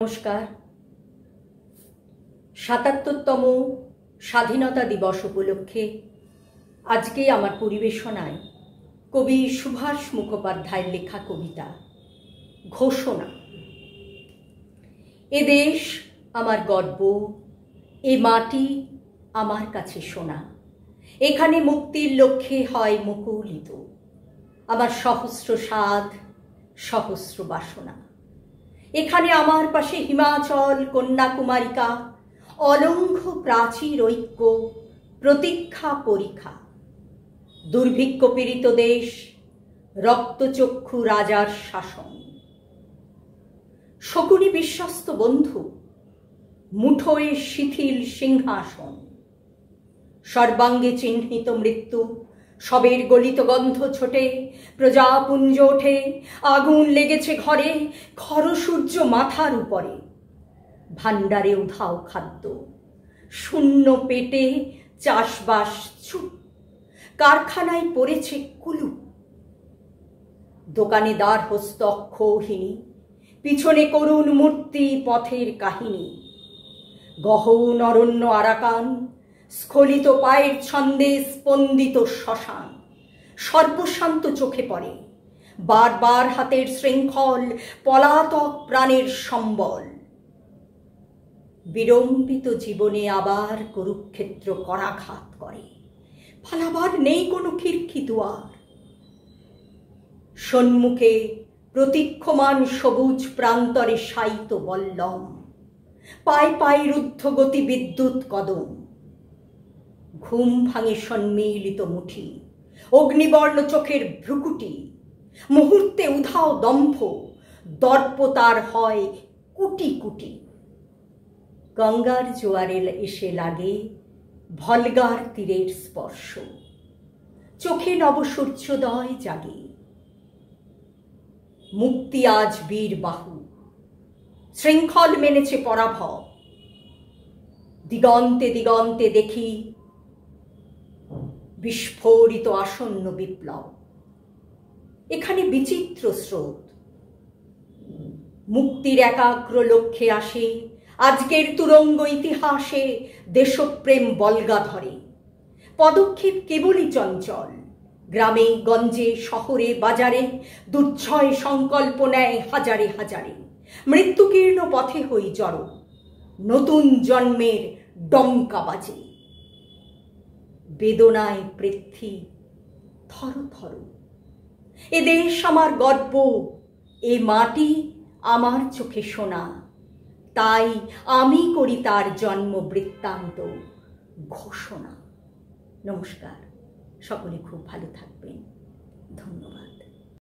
নমস্কার। ৭৭তম স্বাধীনতা দিবস উপলক্ষে আজকে আমার পরিবেশনায় কবি সুভাষ মুখোপাধ্যায়ের লেখা কবিতা ঘোষণা। এ দেশ আমার গর্ব, এ মাটি আমার কাছে সোনা, এখানে মুক্তির লক্ষ্যে হয় মুকুলিত আমার সহস্র সাধ সহস্র বাসনা। এখানে আমার পাশে হিমাচল কন্যাকুমারিকা, অলঙ্ঘ প্রাচীর ঐক্য প্রতীক্ষা পরীক্ষা। দুর্ভিক্ষ পীড়িত দেশ, রক্তচক্ষু রাজার শাসন। শকুনি বিশ্বস্ত বন্ধু, মুঠোয় শিথিল সিংহাসন। সর্বাঙ্গে চিহ্নিত মৃত্যু, সবের গলিত গন্ধ ছোটে, প্রজাপুঞ্জ ওঠে, আগুন লেগেছে ঘরে, খরসূর্য মাথার উপরে। ভাণ্ডারে উধাও খাদ্য, শূন্য পেটে চাষবাস চুপ, কারখানায় পড়েছে কুলুপ। দোকানে দ্বার হস্ত অক্ষৌহিনী, পিছনে করুণ মূর্তি পথের কাহিনী। গহন অরণ্য আরাকান, স্খলিত পায়ের ছন্দে স্পন্দিত শ্মশান। সর্বশান্ত চোখে পড়ে, বারবার হাতের শৃঙ্খল, পলাতক প্রাণের সম্বল। বিড়ম্বিত জীবনে আবার কুরুক্ষেত্র করাঘাত করে, পালাবার নেই কোনো খিড়কি দুয়ার। সম্মুখে প্রতীক্ষমান সবুজ প্রান্তরে শায়িত বল্লম, পায় পায় রুদ্ধ গতি বিদ্যুৎ কদম। ঘুম ভাঙে সন্মিলিত মুঠি, অগ্নিবর্ণ চোখের ভ্রুকুটি। মুহূর্তে উধাও দম্ভ, দর্প তার হয় কুটি কুটি। গঙ্গার জোয়ারে এসে লাগে ভলগার তীরের স্পর্শ, চোখে নবসূর্যোদয় জাগে। মুক্তি আজ বীর বাহু, শৃঙ্খল মেনেছে পরাভব। দিগন্তে দিগন্তে দেখি বিস্ফোরিত আসন্ন বিপ্লব। এখানে বিচিত্র স্রোত, মুক্তির একাগ্র লক্ষ্যে আসে আজকের তুরঙ্গ ইতিহাসে দেশপ্রেম বলগা ধরে। পদক্ষেপ কেবলই চঞ্চল, গ্রামে গঞ্জে শহরে বাজারে দুর্জয় সংকল্প নেয় হাজারে হাজারে। মৃত্যুকীর্ণ পথে হই জড়ো, নতুন জন্মের ডঙ্কা বাজে। বেদনায় পৃথ্বী থর থর, এ দেশ আমার গর্ব, এ মাটি আমার চোখে সোনা। তাই আমি করি তার জন্ম বৃত্তান্ত ঘোষণা। নমস্কার, সকলে খুব ভালো থাকবেন। ধন্যবাদ।